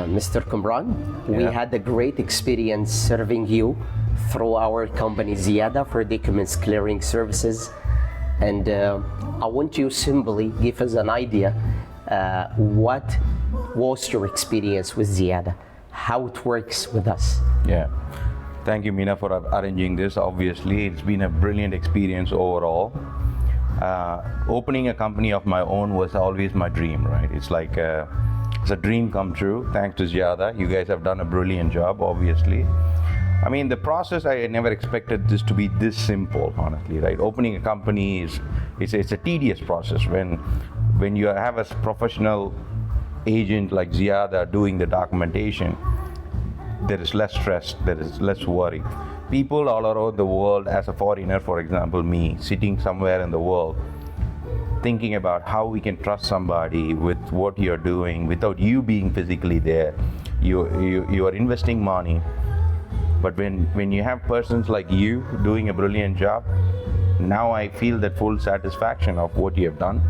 Mr. Kumran, we Yeah. had a great experience serving you through our company Ziada for documents clearing services. And I want you simply give us an idea what was your experience with Ziada, how it works with us. Yeah. Thank you, Mina, for arranging this. Obviously, it's been a brilliant experience overall. Opening a company of my own was always my dream, right? It's like it's a dream come true. Thanks to Ziada. You guys have done a brilliant job, obviously. I mean, the process, I never expected this to be this simple, honestly, right? Opening a company it's a tedious process. When you have a professional agent like Ziada doing the documentation, there is less stress, there is less worry. People all around the world, as a foreigner, for example, me, sitting somewhere in the world, thinking about how we can trust somebody with what you're doing without you being physically there. You are investing money. But when you have persons like you doing a brilliant job, now I feel that full satisfaction of what you have done,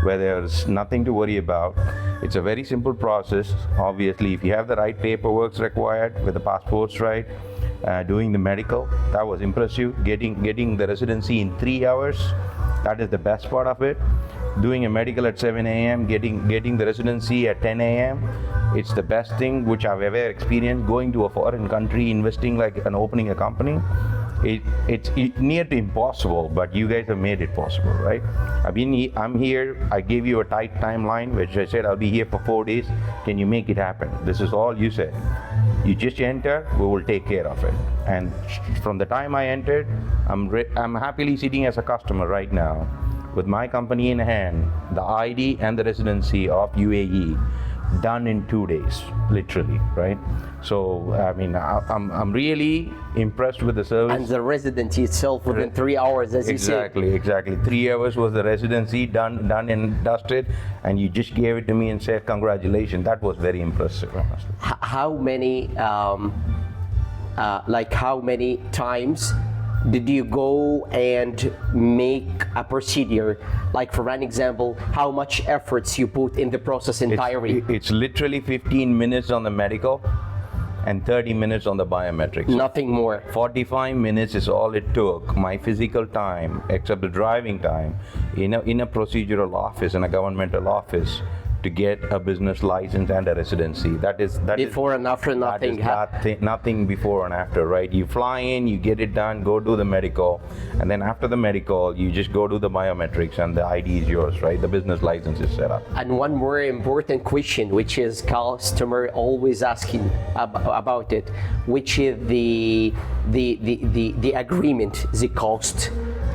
where there's nothing to worry about. It's a very simple process. Obviously, if you have the right paperwork required, with the passports right, doing the medical, that was impressive. Getting the residency in 3 hours, that is the best part of it. Doing a medical at 7 a.m., getting the residency at 10 a.m., it's the best thing which I've ever experienced. Going to a foreign country, investing like and opening a company, it's near to impossible, but you guys have made it possible, right? I'm here, I gave you a tight timeline, which I said I'll be here for 4 days. Can you make it happen? This is all you said. You just enter, we will take care of it. And from the time I entered, I'm happily sitting as a customer right now with my company in hand, the ID and the residency of UAE, done in 2 days, literally, right? So, I mean, I'm really impressed with the service. And the residency itself within 3 hours, as you said. Exactly. 3 hours was the residency, done and dusted, and you just gave it to me and said, congratulations. That was very impressive, honestly. How many, how many times did you go and make a procedure? Like, for an example, how much efforts you put in the process entirely? It's literally 15 minutes on the medical and 30 minutes on the biometrics. Nothing more. 45 minutes is all it took, my physical time, except the driving time, in a procedural office, in a governmental office, to get a business license and a residency. That is before and after, nothing. Nothing before and after, right? You fly in, you get it done, go do the medical, and then after the medical, you just go do the biometrics, and the ID is yours, right? The business license is set up. And one more important question, which is customer always asking about it, which is the agreement, the cost.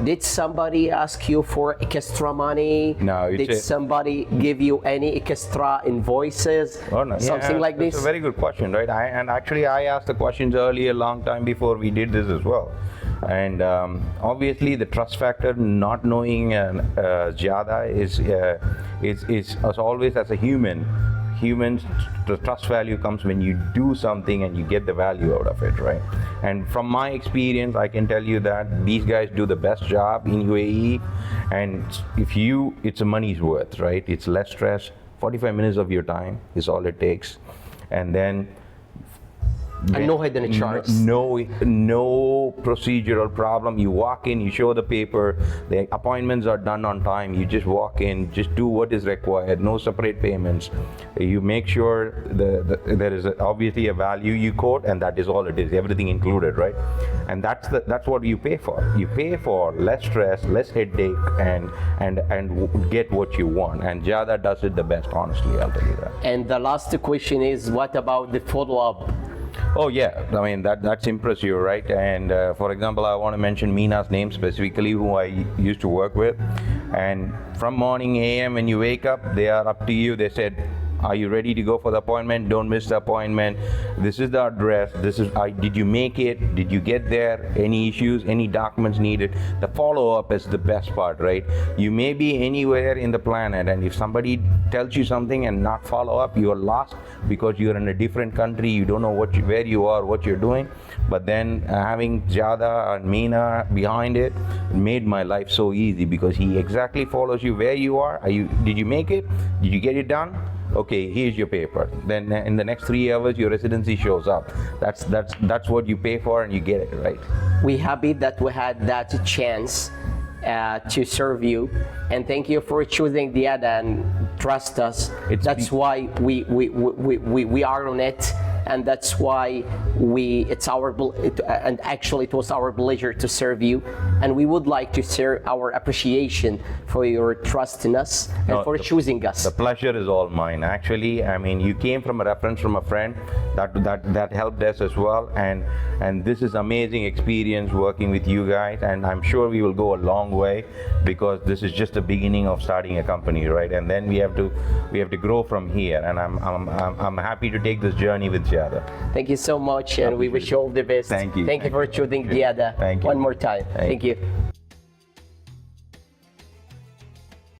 Did somebody ask you for extra money? No. Did somebody give you any extra invoices? Oh, no. Something like this? That's a very good question, right? I asked the questions earlier, long time before we did this as well. And obviously, the trust factor, not knowing Ziada is as always, as a humans, the trust value comes when you do something and you get the value out of it, right? And from my experience, I can tell you that these guys do the best job in UAE, and it's a money's worth, right? It's less stress. 45 minutes of your time is all it takes, and then and no hidden charges. No procedural problem. You walk in, you show the paper, the appointments are done on time. You just walk in, just do what is required. No separate payments. You make sure there is obviously a value you quote, and that is all it is. Everything included, right? And that's what you pay for. You pay for less stress, less headache, and get what you want. And Ziada does it the best, honestly. I'll tell you that. And the last question is, what about the follow-up? Oh yeah, I mean that's impressive, right? And for example, I want to mention Mina's name specifically, who I used to work with. And from morning AM when you wake up, they are up to you. They said, are you ready to go for the appointment? Don't miss the appointment. This is the address. Did you make it? Did you get there? Any issues? Any documents needed? The follow-up is the best part, right? You may be anywhere in the planet, and if somebody tells you something and not follow up, you are lost because you're in a different country. You don't know where you are, what you're doing. But then having Ziada and Mina behind it made my life so easy, because he exactly follows you where you are. Did you make it? Did you get it done? okay, here's your paper. Then in the next 3 hours, your residency shows up. That's what you pay for, and you get it, right? We're happy that we had that chance to serve you, and thank you for choosing Diada and trust us. That's why we are on it, and that's why and actually it was our pleasure to serve you, and we would like to share our appreciation for your trust in us and for choosing us. The pleasure is all mine. Actually, I mean, you came from a reference from a friend that helped us as well, and this is amazing experience working with you guys, and I'm sure we will go a long way, because this is just the beginning of starting a company, right? And then we have to grow from here, and I'm happy to take this journey with Ziada. Thank you so much, and we wish you all the best. Thank you. Thank you for choosing Diada. Thank you. One more time. Thank you.